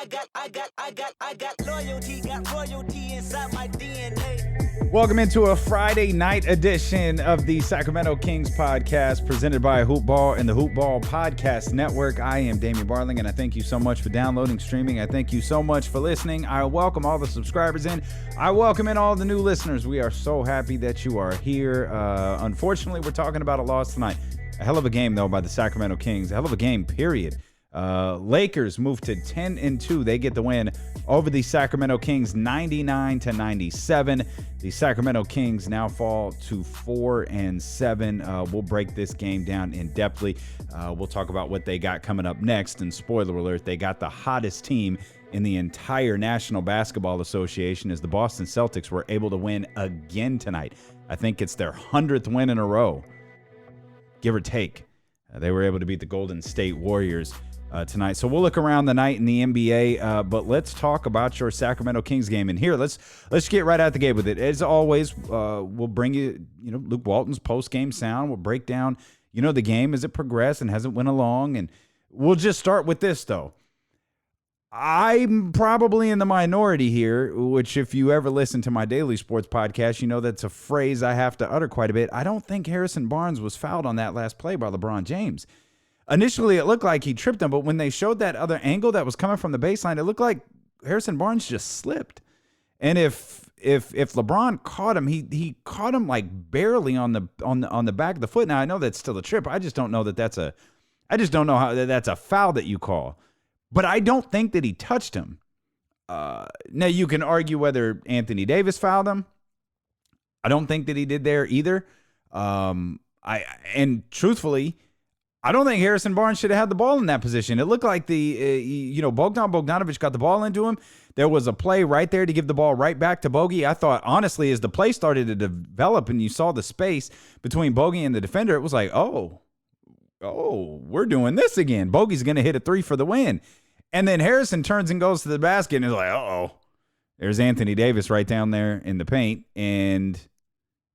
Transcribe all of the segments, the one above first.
got loyalty, got royalty inside my DNA. Welcome into a Friday night edition of the Sacramento Kings podcast presented by Hoopball and the Hoopball Podcast Network. I am Damien Barling, and I thank you so much for downloading, streaming. I thank you so much for listening. I welcome all the subscribers in. I welcome in all the new listeners. We are so happy that you are here. Unfortunately, we're talking about a loss tonight. A hell of a game, though, by the Sacramento Kings. A hell of a game, period. Lakers move to 10-2. They get the win over the Sacramento Kings, 99-97. The Sacramento Kings now fall to 4-7. We'll break this game down in depthly. We'll talk about what they got coming up next. And spoiler alert, they got the hottest team in the entire National Basketball Association as the Boston Celtics were able to win again tonight. I think it's their 100th win in a row, give or take. They were able to beat the Golden State Warriors tonight. So we'll look around the night in the NBA, but let's talk about your Sacramento Kings game. And here, let's get right out the gate with it. As always, we'll bring you, Luke Walton's post-game sound. We'll break down, the game as it progressed and as it went along. And we'll just start with this, though. I'm probably in the minority here, which if you ever listen to my daily sports podcast, that's a phrase I have to utter quite a bit. I don't think Harrison Barnes was fouled on that last play by LeBron James. Initially, it looked like he tripped him, but when they showed that other angle that was coming from the baseline, it looked like Harrison Barnes just slipped. And if LeBron caught him, he caught him like barely on the back of the foot. Now I know that's still a trip. I just don't know how that's a foul that you call. But I don't think that he touched him. Now you can argue whether Anthony Davis fouled him. I don't think that he did there either. And truthfully, I don't think Harrison Barnes should have had the ball in that position. It looked like Bogdanovic got the ball into him. There was a play right there to give the ball right back to Bogi. I thought, honestly, as the play started to develop and you saw the space between Bogi and the defender, it was like, oh, we're doing this again. Bogi's going to hit a three for the win. And then Harrison turns and goes to the basket and is like, there's Anthony Davis right down there in the paint. And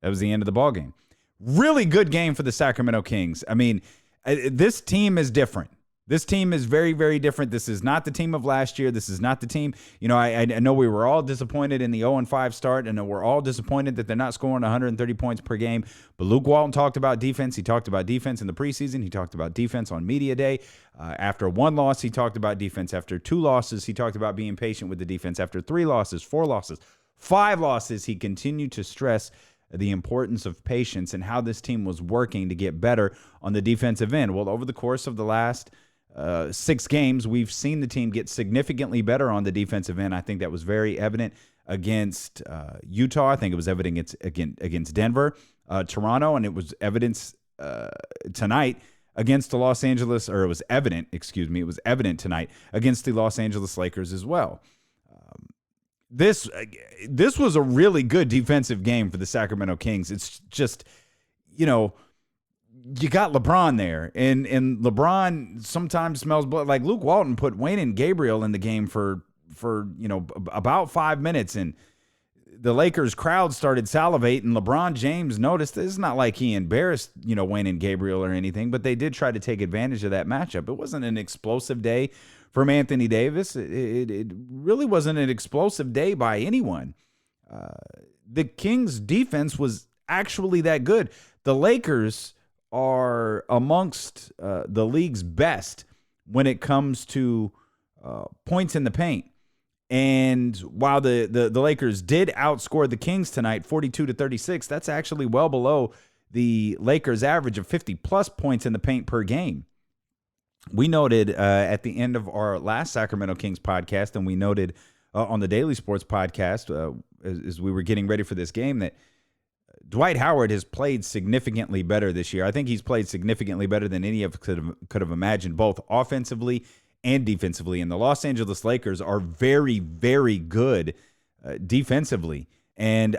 that was the end of the ballgame. Really good game for the Sacramento Kings. I mean, this team is different. This team is very, very different. This is not the team of last year. This is not the team. I know we were all disappointed in the 0-5 start, and we're all disappointed that they're not scoring 130 points per game. But Luke Walton talked about defense. He talked about defense in the preseason. He talked about defense on media day. After one loss, he talked about defense. After two losses, he talked about being patient with the defense. After 3 losses, 4 losses, 5 losses, he continued to stress the importance of patience and how this team was working to get better on the defensive end. Well, over the course of the last 6 games, we've seen the team get significantly better on the defensive end. I think that was very evident against Utah. I think it was evident against Denver, Toronto, and it was evidence tonight against the Los Angeles, or it was evident tonight against the Los Angeles Lakers as well. This was a really good defensive game for the Sacramento Kings. It's just, you got LeBron there, and LeBron sometimes smells blood. Like Luke Walton put Wayne and Gabriel in the game for about 5 minutes, and the Lakers crowd started salivating. LeBron James noticed. It's not like he embarrassed Wayne and Gabriel or anything, but they did try to take advantage of that matchup. It wasn't an explosive day from Anthony Davis. It really wasn't an explosive day by anyone. The Kings' defense was actually that good. The Lakers are amongst the league's best when it comes to points in the paint. And while the Lakers did outscore the Kings tonight 42-36, that's actually well below the Lakers' average of 50-plus points in the paint per game. We noted at the end of our last Sacramento Kings podcast, and we noted on the Daily Sports podcast as we were getting ready for this game, that Dwight Howard has played significantly better this year. I think he's played significantly better than any of us could have imagined, both offensively and defensively. And the Los Angeles Lakers are very, very good defensively. And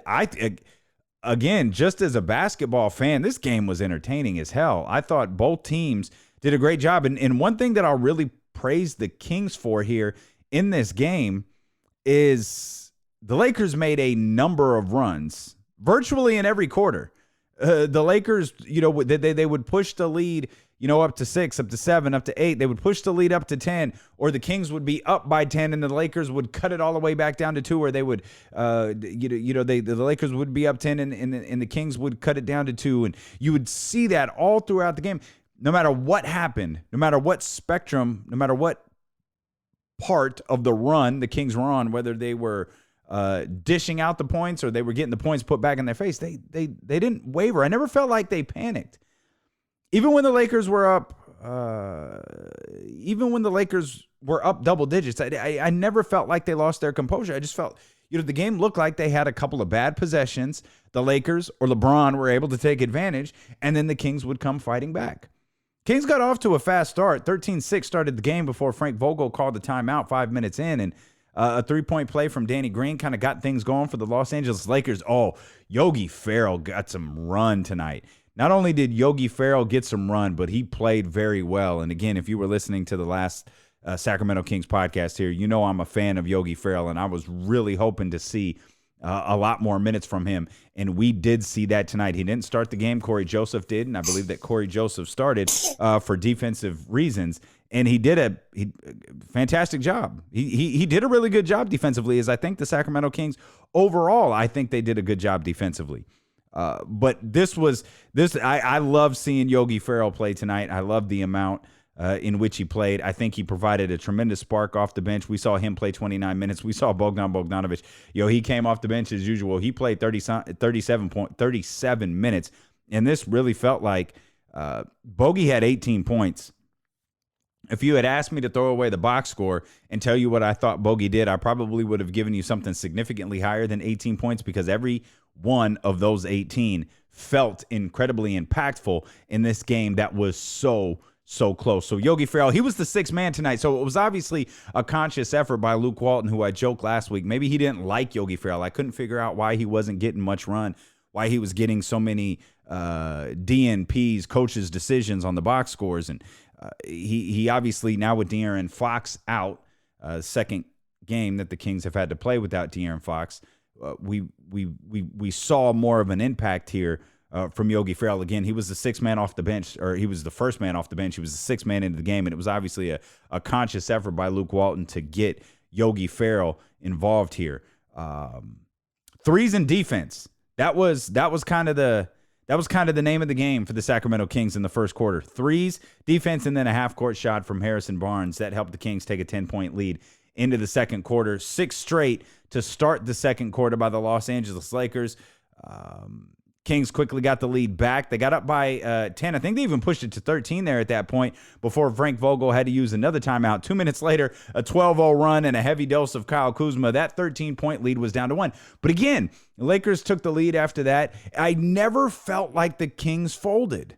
again, just as a basketball fan, this game was entertaining as hell. I thought both teams did a great job. And one thing that I'll really praise the Kings for here in this game is the Lakers made a number of runs virtually in every quarter. The Lakers, they would push the lead, up to 6, up to 7, up to 8. They would push the lead up to 10, or the Kings would be up by 10, and the Lakers would cut it all the way back down to 2, or they would, the Lakers would be up 10, and the Kings would cut it down to 2, and you would see that all throughout the game. No matter what happened, no matter what spectrum, no matter what part of the run the Kings were on, whether they were dishing out the points or they were getting the points put back in their face, they didn't waver. I never felt like they panicked. Even when the Lakers were up, double digits, I never felt like they lost their composure. I just felt, the game looked like they had a couple of bad possessions. The Lakers or LeBron were able to take advantage, and then the Kings would come fighting back. Kings got off to a fast start. 13-6 started the game before Frank Vogel called the timeout 5 minutes in, and a 3-point play from Danny Green kind of got things going for the Los Angeles Lakers. Oh, Yogi Ferrell got some run tonight. Not only did Yogi Ferrell get some run, but he played very well. And again, if you were listening to the last Sacramento Kings podcast here, I'm a fan of Yogi Ferrell, and I was really hoping to see a lot more minutes from him, and we did see that tonight. He didn't start the game. Corey Joseph did, and I believe that Corey Joseph started for defensive reasons, and he did a fantastic job. He did a really good job defensively, as I think the Sacramento Kings overall, I think they did a good job defensively. But I love seeing Yogi Ferrell play tonight. I love the amount in which he played. I think he provided a tremendous spark off the bench. We saw him play 29 minutes. We saw Bogdanovic. He came off the bench as usual. He played 37 minutes, and this really felt like Bogi had 18 points. If you had asked me to throw away the box score and tell you what I thought Bogi did, I probably would have given you something significantly higher than 18 points, because every one of those 18 felt incredibly impactful in this game that was so close. So Yogi Ferrell, he was the sixth man tonight. So it was obviously a conscious effort by Luke Walton, who I joked last week. Maybe he didn't like Yogi Ferrell. I couldn't figure out why he wasn't getting much run, why he was getting so many DNPs, coaches' decisions on the box scores. And he obviously, now with De'Aaron Fox out, second game that the Kings have had to play without De'Aaron Fox, we saw more of an impact here from Yogi Ferrell. Again, he was the sixth man off the bench, or he was the first man off the bench. He was the sixth man into the game, and it was obviously a conscious effort by Luke Walton to get Yogi Ferrell involved here. Threes and defense. That was kind of the name of the game for the Sacramento Kings in the first quarter. Threes, defense, and then a half-court shot from Harrison Barnes. That helped the Kings take a 10-point lead into the second quarter. 6 straight to start the second quarter by the Los Angeles Lakers. Kings quickly got the lead back. They got up by 10. I think they even pushed it to 13 there at that point before Frank Vogel had to use another timeout. 2 minutes later, a 12-0 run and a heavy dose of Kyle Kuzma. That 13-point lead was down to 1. But again, the Lakers took the lead after that. I never felt like the Kings folded.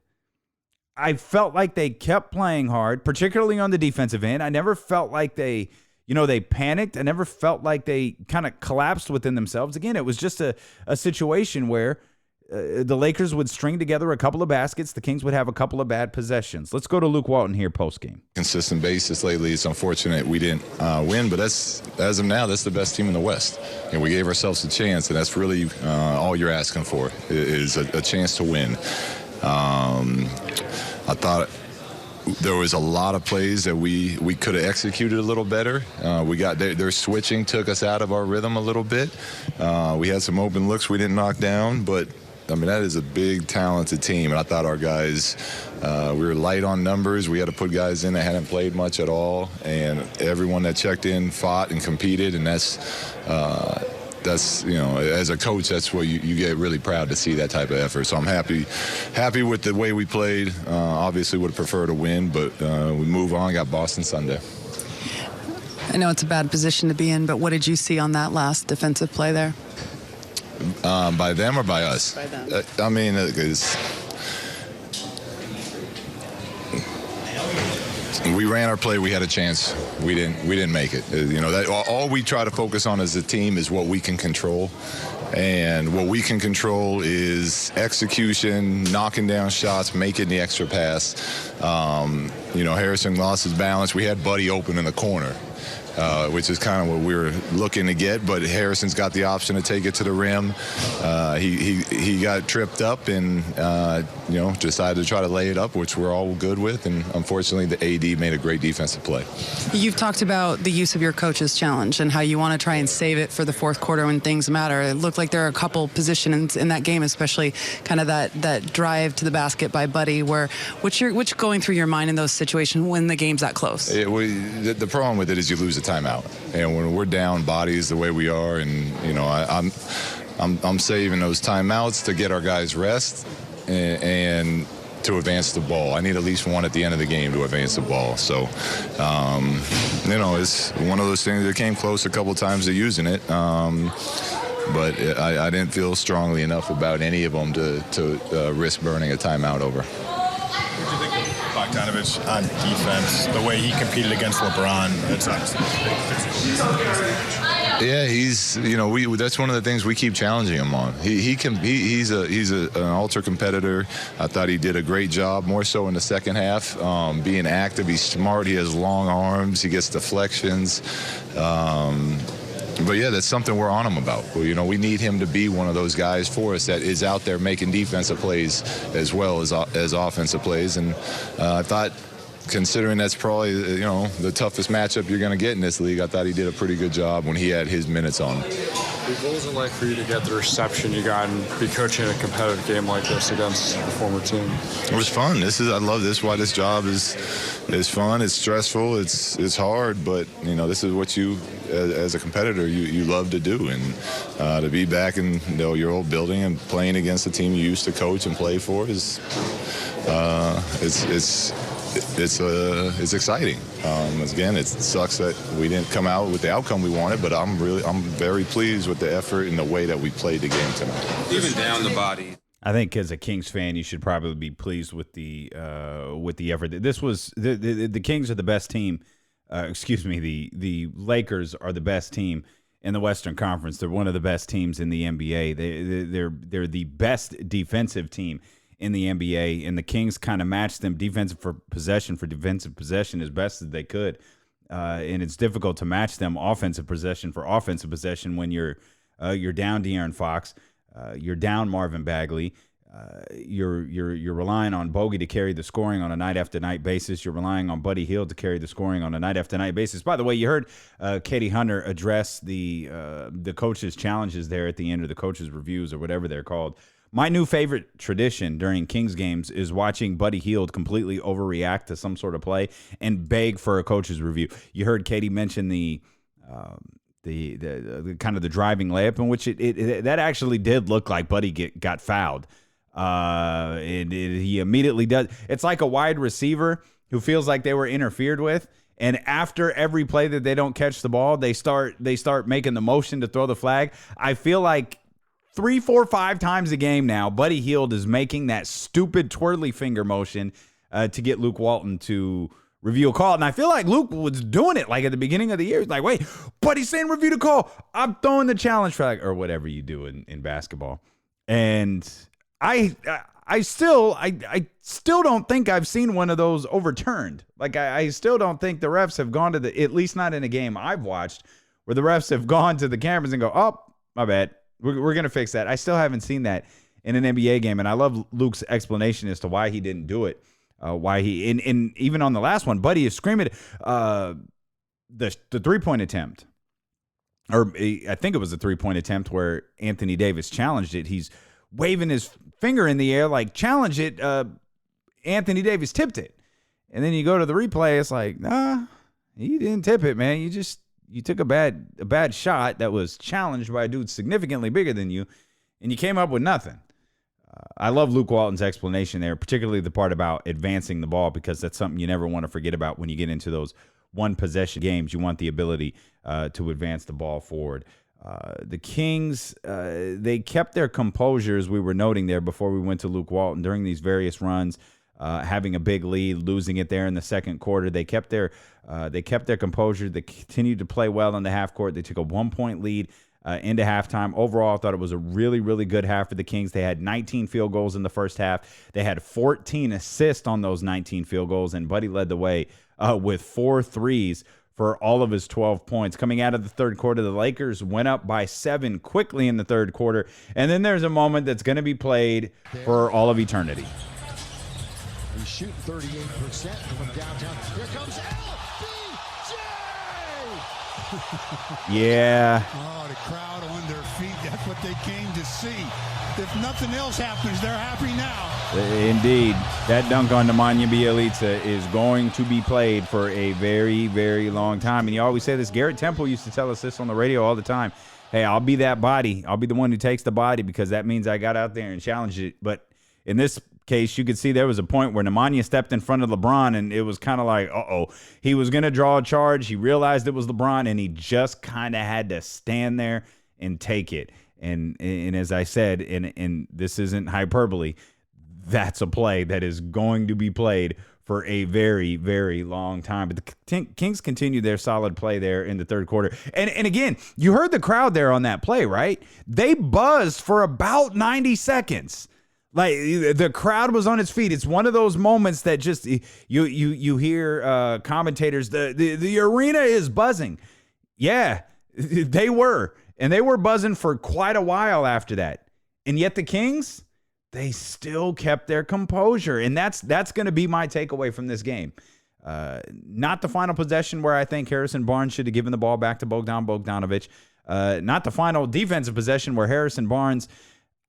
I felt like they kept playing hard, particularly on the defensive end. I never felt like they panicked. I never felt like they kind of collapsed within themselves. Again, it was just a situation where the Lakers would string together a couple of baskets. The Kings would have a couple of bad possessions. Let's go to Luke Walton here post-game. Consistent basis lately. It's unfortunate we didn't win, but as of now, that's the best team in the West. And we gave ourselves a chance, and that's really all you're asking for is a chance to win. I thought there was a lot of plays that we could have executed a little better. We got their switching took us out of our rhythm a little bit. We had some open looks we didn't knock down, but I mean, that is a big, talented team, and I thought our guys, we were light on numbers. We had to put guys in that hadn't played much at all, and everyone that checked in fought and competed, and that's as a coach, that's what you get really proud to see that type of effort. So I'm happy with the way we played. Obviously would have preferred a win, but we move on, got Boston Sunday. I know it's a bad position to be in, but what did you see on that last defensive play there? By them or by us? By them. I mean, we ran our play. We had a chance. We didn't make it. That all we try to focus on as a team is what we can control, and what we can control is execution, knocking down shots, making the extra pass. Harrison lost his balance. We had Buddy open in the corner. which is kind of what we were looking to get. But Harrison's got the option to take it to the rim. He got tripped up and decided to try to lay it up, which we're all good with. And unfortunately, the AD made a great defensive play. You've talked about the use of your coach's challenge and how you want to try and save it for the fourth quarter when things matter. It looked like there are a couple positions in that game, especially kind of that drive to the basket by Buddy, where what's going through your mind in those situations when the game's that close? The problem with it is you lose a timeout, and when we're down bodies the way we are, and I'm saving those timeouts to get our guys rest and to advance the ball. I need at least one at the end of the game to advance the ball. So, it's one of those things that came close a couple times to using it. But I didn't feel strongly enough about any of them to risk burning a timeout over. What do you think of Bogdanovich on defense, the way he competed against LeBron? It's obviously Yeah, he's that's one of the things we keep challenging him on. He's an ultra competitor. I thought he did a great job, more so in the second half, being active. He's smart. He has long arms. He gets deflections. But yeah, that's something we're on him about. We need him to be one of those guys for us that is out there making defensive plays as well as offensive plays. And I thought, considering that's probably the toughest matchup you're going to get in this league, I thought he did a pretty good job when he had his minutes on. What was it like for you to get the reception you got and be coaching a competitive game like this against a former team? It was fun. I love this. Why this job is fun. It's stressful. It's hard, but this is what you, as a competitor, you love to do. And to be back in your old building and playing against the team you used to coach and play for is it's exciting. Again, it sucks that we didn't come out with the outcome we wanted, but I'm very pleased with the effort and the way that we played the game tonight. Even down the body. I think as a Kings fan, you should probably be pleased with the effort. This was the Kings are the best team. The Lakers are the best team in the Western Conference. They're one of the best teams in the NBA. They're the best defensive team in the NBA, and the Kings kind of matched them defensive possession as best as they could. And it's difficult to match them offensive possession for offensive possession when you're down De'Aaron Fox, you're down Marvin Bagley, you're relying on Bogi to carry the scoring on a night after night basis. You're relying on Buddy Hield to carry the scoring on a night after night basis. By the way, you heard Katie Hunter address the coaches' challenges there at the end of the coaches' reviews or whatever they're called. My new favorite tradition during Kings games is watching Buddy Hield completely overreact to some sort of play and beg for a coach's review. You heard Katie mention the kind of the driving layup in which that actually did look like Buddy got fouled. He immediately does. It's like a wide receiver who feels like they were interfered with, and after every play that they don't catch the ball, they start making the motion to throw the flag. I feel like 3, 4, 5 times a game now, Buddy Hield is making that stupid twirly finger motion to get Luke Walton to review a call. And I feel like Luke was doing it like at the beginning of the year. He's like, wait, Buddy's saying review the call. I'm throwing the challenge flag or whatever you do in basketball. And I still don't think I've seen one of those overturned. Like I still don't think the refs have gone to at least not in a game I've watched, where the refs have gone to the cameras and go, oh, my bad. We're going to fix that. I still haven't seen that in an NBA game, and I love Luke's explanation as to why he didn't do it. Why he and even on the last one, Buddy is screaming the 3-point attempt, or I think it was a 3-point attempt where Anthony Davis challenged it. He's waving his finger in the air like challenge it. Anthony Davis tipped it, and then you go to the replay. It's like, nah, he didn't tip it, man. You took a bad shot that was challenged by a dude significantly bigger than you, and you came up with nothing. I love Luke Walton's explanation there, particularly the part about advancing the ball, because that's something you never want to forget about when you get into those one-possession games. You want the ability to advance the ball forward. The Kings, they kept their composure, as we were noting there before we went to Luke Walton, during these various runs, having a big lead, losing it there in the second quarter. They kept their composure. They continued to play well in the half court. They took a 1-point lead into halftime. Overall, I thought it was a really, really good half for the Kings. They had 19 field goals in the first half. They had 14 assists on those 19 field goals, and Buddy led the way with 4 threes for all of his 12 points. Coming out of the third quarter, the Lakers went up by 7 quickly in the third quarter. And then there's a moment that's going to be played for all of eternity. He's shooting 38% from downtown. Here comes LBJ! Yeah. Oh, the crowd on their feet. That's what they came to see. If nothing else happens, they're happy now. Indeed. That dunk on Nemanja Bjelica is going to be played for a very, very long time. And you always say this. Garrett Temple used to tell us this on the radio all the time. Hey, I'll be that body. I'll be the one who takes the body because that means I got out there and challenged it. But in this case, you could see there was a point where Nemanja stepped in front of LeBron, and it was kind of like, uh-oh. He was going to draw a charge. He realized it was LeBron, and he just kind of had to stand there and take it. And as I said, and this isn't hyperbole, that's a play that is going to be played for a very, very long time. But the Kings continue their solid play there in the third quarter. And again, you heard the crowd there on that play, right? They buzzed for about 90 seconds. Like, the crowd was on its feet. It's one of those moments that just you hear commentators, the arena is buzzing. Yeah, they were. And they were buzzing for quite a while after that. And yet the Kings, they still kept their composure. And that's going to be my takeaway from this game. Not the final possession where I think Harrison Barnes should have given the ball back to Bogdanovic. Not the final defensive possession where Harrison Barnes,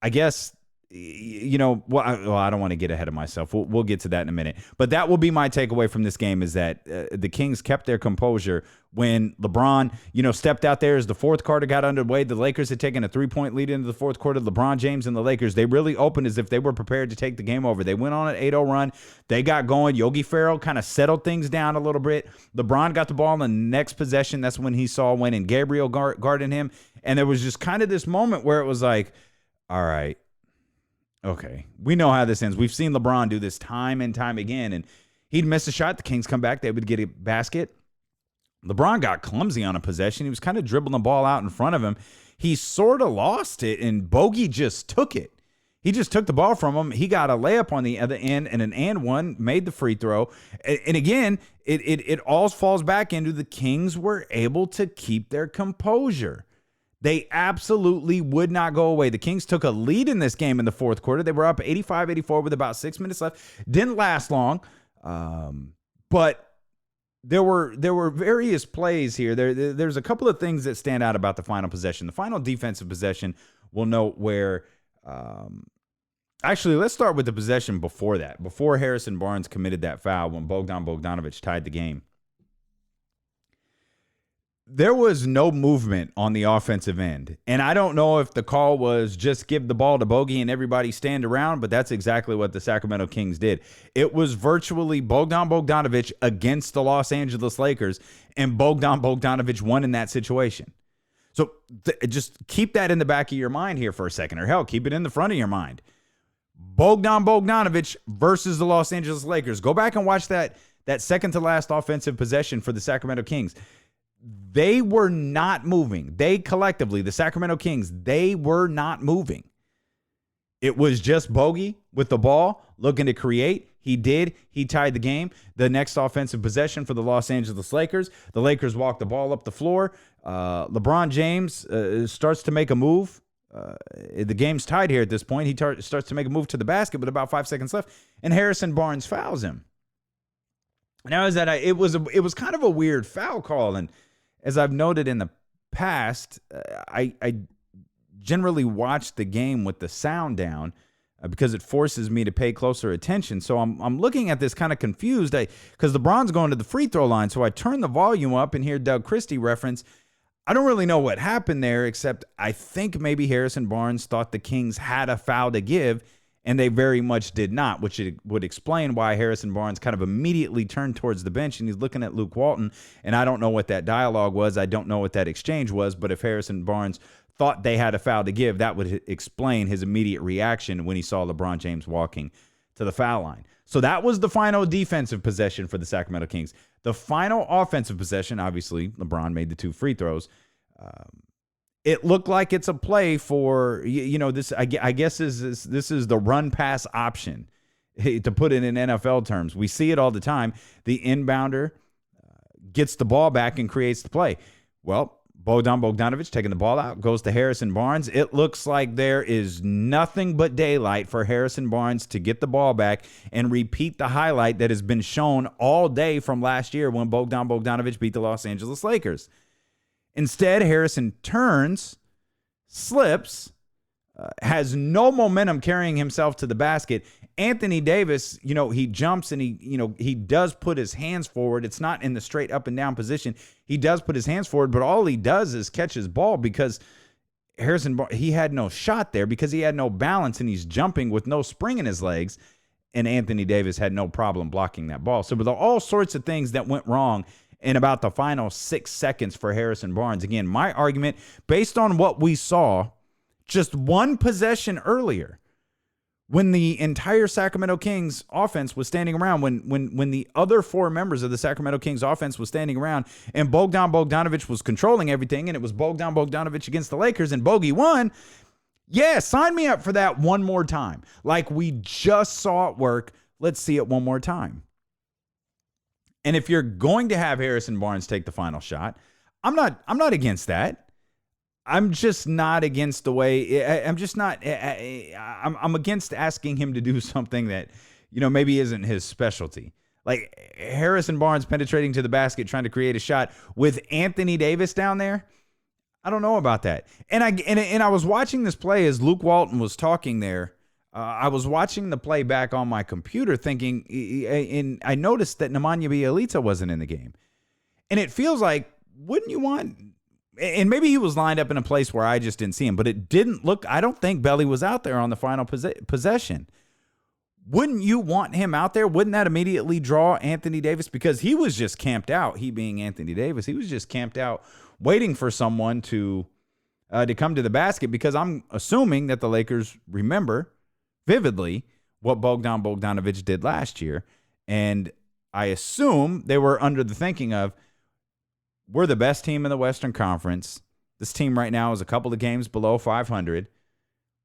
I guess, I don't want to get ahead of myself. We'll get to that in a minute. But that will be my takeaway from this game is that the Kings kept their composure when LeBron, stepped out there as the fourth quarter got underway. The Lakers had taken a 3-point lead into the fourth quarter. LeBron James and the Lakers, they really opened as if they were prepared to take the game over. They went on an 8-0 run. They got going. Yogi Ferrell kind of settled things down a little bit. LeBron got the ball in the next possession. That's when he saw Wayne and Gabriel guarding him. And there was just kind of this moment where it was like, all right, okay, we know how this ends. We've seen LeBron do this time and time again, and he'd miss a shot. The Kings come back. They would get a basket. LeBron got clumsy on a possession. He was kind of dribbling the ball out in front of him. He sort of lost it, and Bogi just took it. He just took the ball from him. He got a layup on the other end and an and one, made the free throw. And again, it all falls back into the Kings were able to keep their composure. They absolutely would not go away. The Kings took a lead in this game in the fourth quarter. They were up 85-84 with about 6 minutes left. Didn't last long, but there were various plays here. There's a couple of things that stand out about the final possession. The final defensive possession, we'll note where actually, let's start with the possession before that, before Harrison Barnes committed that foul when Bogdanovic tied the game. There was no movement on the offensive end. And I don't know if the call was just give the ball to Bogi and everybody stand around, but that's exactly what the Sacramento Kings did. It was virtually Bogdanovic against the Los Angeles Lakers, and Bogdanovic won in that situation. So just keep that in the back of your mind here for a second, or hell, keep it in the front of your mind. Bogdanovic versus the Los Angeles Lakers. Go back and watch that second to last offensive possession for the Sacramento Kings. They were not moving. They collectively, the Sacramento Kings, they were not moving. It was just Bogi with the ball looking to create. He did. He tied the game. The next offensive possession for the Los Angeles Lakers. The Lakers walked the ball up the floor. LeBron James starts to make a move. The game's tied here at this point. He starts to make a move to the basket with about 5 seconds left, and Harrison Barnes fouls him. Now, it was kind of a weird foul call, and as I've noted in the past, I generally watch the game with the sound down because it forces me to pay closer attention. So I'm looking at this kind of confused because LeBron's going to the free throw line. So I turn the volume up and hear Doug Christie reference. I don't really know what happened there, except I think maybe Harrison Barnes thought the Kings had a foul to give, and they very much did not, which would explain why Harrison Barnes kind of immediately turned towards the bench, and he's looking at Luke Walton, and I don't know what that dialogue was. I don't know what that exchange was, but if Harrison Barnes thought they had a foul to give, that would explain his immediate reaction when he saw LeBron James walking to the foul line. So that was the final defensive possession for the Sacramento Kings. The final offensive possession, obviously, LeBron made the 2 free throws. It looked like it's a play for, this, I guess this is the run pass option, to put it in NFL terms. We see it all the time. The inbounder gets the ball back and creates the play. Well, Bogdanovic taking the ball out, goes to Harrison Barnes. It looks like there is nothing but daylight for Harrison Barnes to get the ball back and repeat the highlight that has been shown all day from last year when Bogdanovic beat the Los Angeles Lakers. Instead, Harrison turns, slips, has no momentum carrying himself to the basket. Anthony Davis, he jumps and he does put his hands forward. It's not in the straight up and down position. He does put his hands forward, but all he does is catch his ball because he had no shot there because he had no balance and he's jumping with no spring in his legs. And Anthony Davis had no problem blocking that ball. So there were all sorts of things that went wrong in about the final 6 seconds for Harrison Barnes. Again, my argument, based on what we saw just one possession earlier, when the entire Sacramento Kings offense was standing around, when the other 4 members of the Sacramento Kings offense was standing around, and Bogdanovic was controlling everything, and it was Bogdanovic against the Lakers, and Bogi won. Yeah, sign me up for that one more time. Like we just saw it work. Let's see it one more time. And if you're going to have Harrison Barnes take the final shot, I'm not against that. I'm just not against the way. I'm against asking him to do something that, maybe isn't his specialty. Like Harrison Barnes penetrating to the basket, trying to create a shot with Anthony Davis down there. I don't know about that. And I was watching this play as Luke Walton was talking there. I was watching the play back on my computer thinking, and I noticed that Nemanja Bjelica wasn't in the game. And it feels like, wouldn't you want, and maybe he was lined up in a place where I just didn't see him, but it didn't look, I don't think Belly was out there on the final possession. Wouldn't you want him out there? Wouldn't that immediately draw Anthony Davis? Because he was just camped out, he being Anthony Davis. He was just camped out waiting for someone to come to the basket, because I'm assuming that the Lakers remember vividly what Bogdanovic did last year. And I assume they were under the thinking of, we're the best team in the Western Conference. This team right now is a couple of games below 500.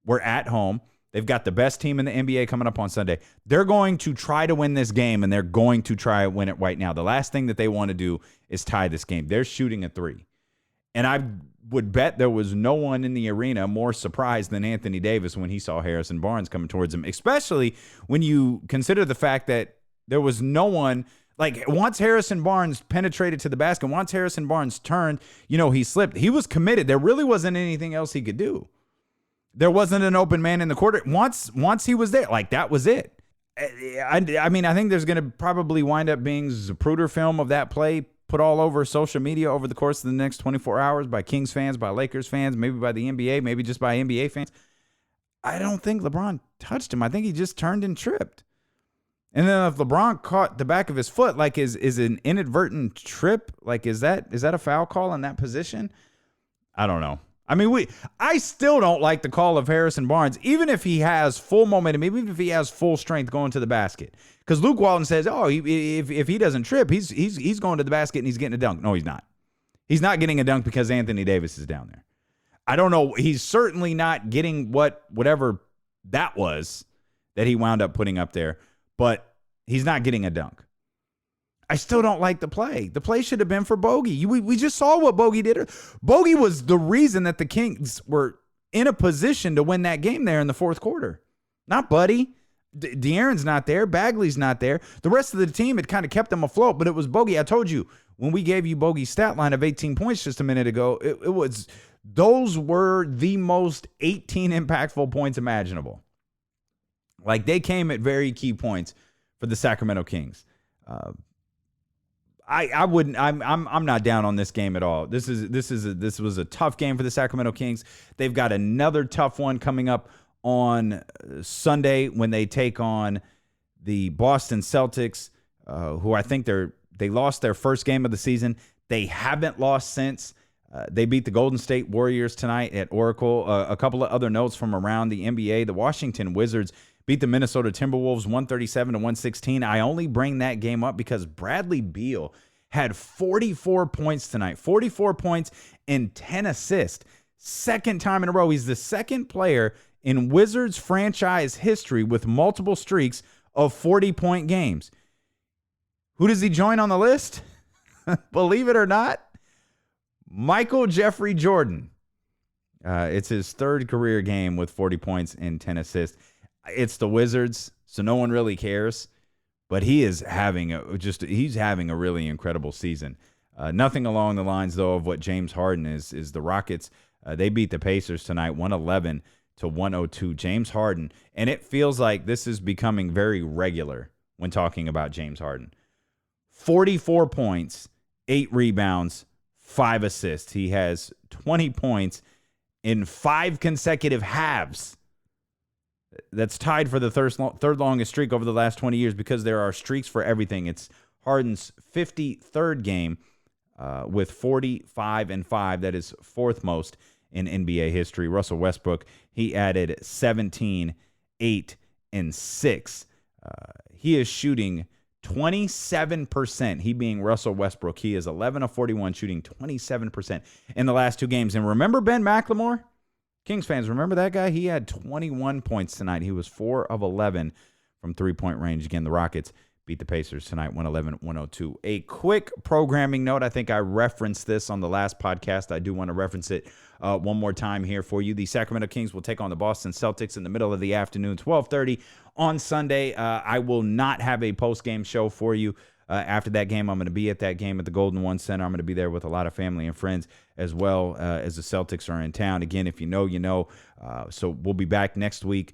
We're at home. They've got the best team in the NBA coming up on Sunday. They're going to try to win this game, and they're going to try to win it right now. The last thing that they want to do is tie this game. They're shooting a 3. And I would bet there was no one in the arena more surprised than Anthony Davis when he saw Harrison Barnes coming towards him, especially when you consider the fact that there was no one. Like, once Harrison Barnes penetrated to the basket, once Harrison Barnes turned, he slipped. He was committed. There really wasn't anything else he could do. There wasn't an open man in the court. Once he was there, like, that was it. I mean, I think there's going to probably wind up being Zapruder film of that play put all over social media over the course of the next 24 hours by Kings fans, by Lakers fans, maybe by the NBA, maybe just by NBA fans. I don't think LeBron touched him. I think he just turned and tripped. And then if LeBron caught the back of his foot, like is an inadvertent trip, like is that a foul call in that position? I don't know. I mean, I still don't like the call of Harrison Barnes, even if he has full momentum, even if he has full strength going to the basket. Because Luke Walton says, if he doesn't trip, he's going to the basket and he's getting a dunk. No, he's not. He's not getting a dunk because Anthony Davis is down there. I don't know. He's certainly not getting whatever that was that he wound up putting up there. But he's not getting a dunk. I still don't like the play. The play should have been for Bogi. We just saw what Bogi did. Bogi was the reason that the Kings were in a position to win that game there in the fourth quarter. Not Buddy. De'Aaron's not there. Bagley's not there. The rest of the team had kind of kept them afloat, but it was Bogi. I told you, when we gave you Bogi's stat line of 18 points just a minute ago, those were the most 18 impactful points imaginable. Like, they came at very key points for the Sacramento Kings. I'm not down on this game at all. This was a tough game for the Sacramento Kings. They've got another tough one coming up on Sunday when they take on the Boston Celtics, who I think they lost their first game of the season. They haven't lost since. They beat the Golden State Warriors tonight at Oracle. A couple of other notes from around the NBA. The Washington Wizards beat the Minnesota Timberwolves 137-116. I only bring that game up because Bradley Beal had 44 points tonight. 44 points and 10 assists. Second time in a row. He's the second player in Wizards franchise history with multiple streaks of 40-point games. Who does he join on the list? believe it or not, Michael Jeffrey Jordan. It's his third career game with 40 points and 10 assists. It's the Wizards, so no one really cares. But he is having he's having a really incredible season. Nothing along the lines, though, of what James Harden is the Rockets. They beat the Pacers tonight, 111-102. James Harden, and it feels like this is becoming very regular when talking about James Harden. 44 points, 8 rebounds, 5 assists. He has 20 points in 5 consecutive halves. That's tied for the third longest streak over the last 20 years because there are streaks for everything. It's Harden's 53rd game with 45 and 5. That is 4th most in NBA history. Russell Westbrook, he added 17, 8, and 6. He is shooting 27%. He being Russell Westbrook. He is 11 of 41, shooting 27% in the last 2 games. And remember Ben McLemore? Kings fans, remember that guy? He had 21 points tonight. He was 4 of 11 from three-point range. Again, the Rockets beat the Pacers tonight, 111-102. A quick programming note. I think I referenced this on the last podcast. I do want to reference it one more time here for you. The Sacramento Kings will take on the Boston Celtics in the middle of the afternoon, 12:30 on Sunday. I will not have a post-game show for you. After that game, I'm going to be at that game at the Golden One Center. I'm going to be there with a lot of family and friends as well as the Celtics are in town. Again, if you know, you know. So we'll be back next week.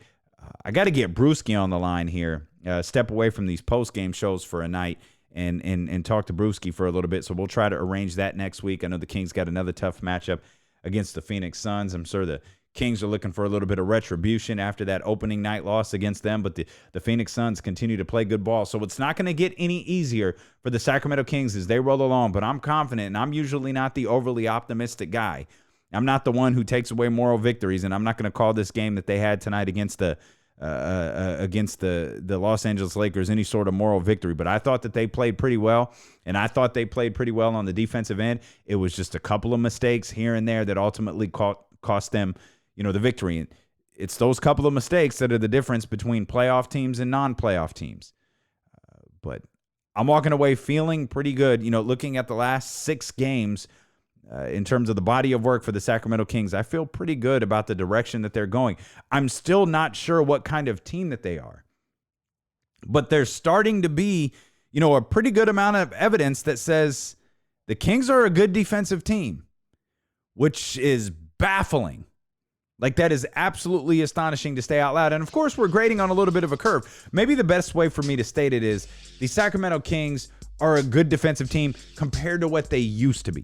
I got to get Brewski on the line here. Step away from these post-game shows for a night and talk to Brewski for a little bit. So we'll try to arrange that next week. I know the Kings got another tough matchup against the Phoenix Suns. I'm sure the Kings are looking for a little bit of retribution after that opening night loss against them, but the Phoenix Suns continue to play good ball. So it's not going to get any easier for the Sacramento Kings as they roll along, but I'm confident, and I'm usually not the overly optimistic guy. I'm not the one who takes away moral victories, and I'm not going to call this game that they had tonight against the Los Angeles Lakers any sort of moral victory. But I thought that they played pretty well, and I thought they played pretty well on the defensive end. It was just a couple of mistakes here and there that ultimately cost them the victory. And it's those couple of mistakes that are the difference between playoff teams and non-playoff teams. But I'm walking away feeling pretty good. Looking at the last 6 games in terms of the body of work for the Sacramento Kings, I feel pretty good about the direction that they're going. I'm still not sure what kind of team that they are. But there's starting to be, a pretty good amount of evidence that says the Kings are a good defensive team, which is baffling. Like, that is absolutely astonishing to say out loud. And, of course, we're grading on a little bit of a curve. Maybe the best way for me to state it is the Sacramento Kings are a good defensive team compared to what they used to be.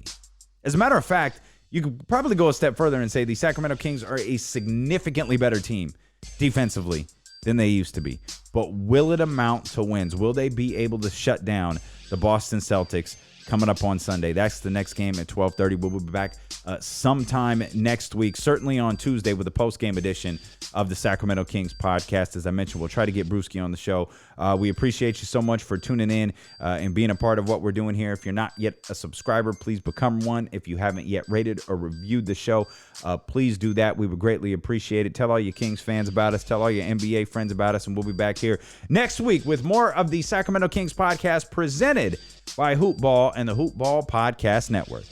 As a matter of fact, you could probably go a step further and say the Sacramento Kings are a significantly better team defensively than they used to be. But will it amount to wins? Will they be able to shut down the Boston Celtics coming up on Sunday? That's the next game at 12:30. We'll be back sometime next week, certainly on Tuesday with a post-game edition of the Sacramento Kings podcast. As I mentioned, we'll try to get Brewski on the show. We appreciate you so much for tuning in and being a part of what we're doing here. If you're not yet a subscriber, please become one. If you haven't yet rated or reviewed the show, please do that. We would greatly appreciate it. Tell all your Kings fans about us. Tell all your NBA friends about us, and we'll be back here next week with more of the Sacramento Kings podcast presented by Hoop Ball and the Hoop Ball Podcast Network.